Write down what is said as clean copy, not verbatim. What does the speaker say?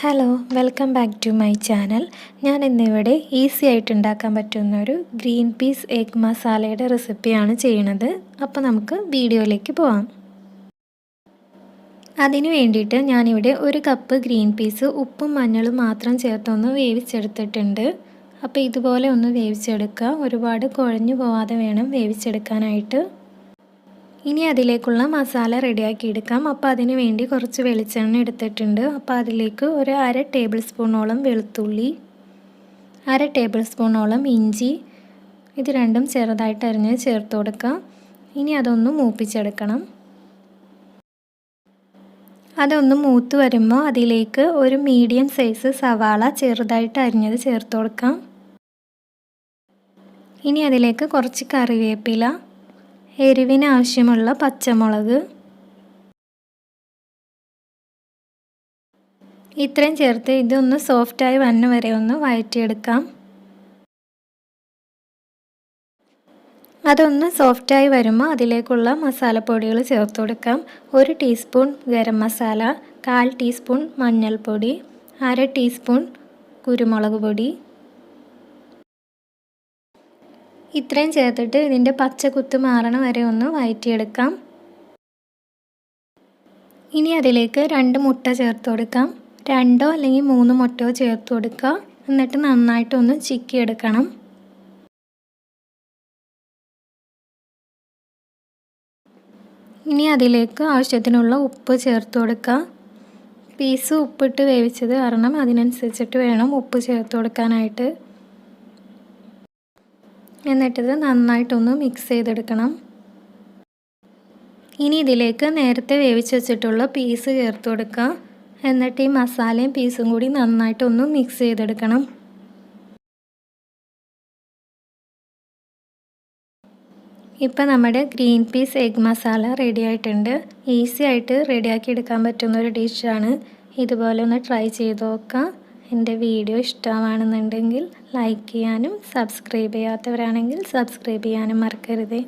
Hello welcome back to my channel. ഞാൻ ഇന്നിവിടെ easy ആയിട്ട് ഉണ്ടാക്കാൻ പറ്റുന്ന ഒരു ഗ്രീൻ പീസ് എഗ് മസാലയുടെ റെസിപ്പിയാണ് ചെയ്യുന്നത്. അപ്പോൾ നമുക്ക് വീഡിയോയിലേക്ക് പോവാം. അതിന് വേണ്ടിയിട്ട് ഞാനിവിടെ ഒരു കപ്പ് ഗ്രീൻ പീസ് ഉപ്പും മഞ്ഞളും മാത്രം ചേർത്തൊന്ന് വേവിച്ചെടുത്തിട്ടുണ്ട്. അപ്പോൾ ഇതുപോലെ ഒന്ന് വേവിച്ചെടുക്കുക. ഒരുപാട് കുഴഞ്ഞു പോവാതെ വേണം വേവിച്ചെടുക്കാനായിട്ട്. ഇനി അതിലേക്കുള്ള മസാല റെഡിയാക്കി എടുക്കാം. അപ്പോൾ അതിന് വേണ്ടി കുറച്ച് വെളിച്ചെണ്ണ എടുത്തിട്ടുണ്ട്. അപ്പോൾ അതിലേക്ക് ഒരു 1/2 ടേബിൾ സ്പൂണോളം വെളുത്തുള്ളി, 1/2 ടേബിൾ സ്പൂണോളം ഇഞ്ചി, ഇത് രണ്ടും ചെറുതായിട്ട് അരിഞ്ഞ് ചേർത്ത് കൊടുക്കാം. ഇനി അതൊന്ന് മൂപ്പിച്ചെടുക്കണം. അതൊന്ന് മൂത്ത് വരുമ്പോൾ അതിലേക്ക് ഒരു മീഡിയം സൈസ് സവാള ചെറുതായിട്ട് അരിഞ്ഞത് ചേർത്ത് കൊടുക്കാം. ഇനി അതിലേക്ക് കുറച്ച് കറിവേപ്പില, എരിവിന് ആവശ്യമുള്ള പച്ചമുളക്, ഇത്രയും ചേർത്ത് ഇതൊന്ന് സോഫ്റ്റായി വന്ന വരെ ഒന്ന് വഴറ്റിയെടുക്കാം. അതൊന്ന് സോഫ്റ്റായി വരുമ്പോൾ അതിലേക്കുള്ള മസാലപ്പൊടികൾ ചേർത്ത് കൊടുക്കാം. 1 ടീസ്പൂൺ ഗരം മസാല, 1/4 ടീസ്പൂൺ മഞ്ഞൾപ്പൊടി, 1/2 ടീസ്പൂൺ കുരുമുളക് പൊടി, ഇത്രയും ചേർത്തിട്ട് ഇതിൻ്റെ പച്ചക്കുത്ത് മാറണ വരെ ഒന്ന് വഴറ്റിയെടുക്കാം. ഇനി അതിലേക്ക് 2 മുട്ട ചേർത്ത് കൊടുക്കാം. 2 അല്ലെങ്കിൽ 3 മുട്ടയോ ചേർത്ത് കൊടുക്കുക. എന്നിട്ട് നന്നായിട്ടൊന്ന് ചിക്കിയെടുക്കണം. ഇനി അതിലേക്ക് ആവശ്യത്തിനുള്ള ഉപ്പ് ചേർത്ത് കൊടുക്കുക. പീസ് ഉപ്പിട്ട് വേവിച്ചത് കാരണം അതിനനുസരിച്ചിട്ട് വേണം ഉപ്പ് ചേർത്ത് കൊടുക്കാനായിട്ട്. എന്നിട്ടിത് നന്നായിട്ടൊന്ന് മിക്സ് ചെയ്തെടുക്കണം. ഇനി ഇതിലേക്ക് നേരത്തെ വേവിച്ച് വെച്ചിട്ടുള്ള പീസ് ചേർത്ത് കൊടുക്കുക. എന്നിട്ട് ഈ മസാലയും പീസും കൂടി നന്നായിട്ടൊന്ന് മിക്സ് ചെയ്തെടുക്കണം. ഇപ്പം നമ്മുടെ green peas egg masala ready ആയിട്ടുണ്ട്. ഈസി ആയിട്ട് റെഡിയാക്കി എടുക്കാൻ പറ്റുന്ന ഒരു ഡിഷാണ്. ഇതുപോലെ ഒന്ന് ട്രൈ ചെയ്ത് നോക്കുക. എൻ്റെ വീഡിയോ ഇഷ്ടമാണെന്നുണ്ടെങ്കിൽ ലൈക്ക് ചെയ്യാനും സബ്സ്ക്രൈബ് ചെയ്യാത്തവരാണെങ്കിൽ സബ്സ്ക്രൈബ് ചെയ്യാനും മറക്കരുത്.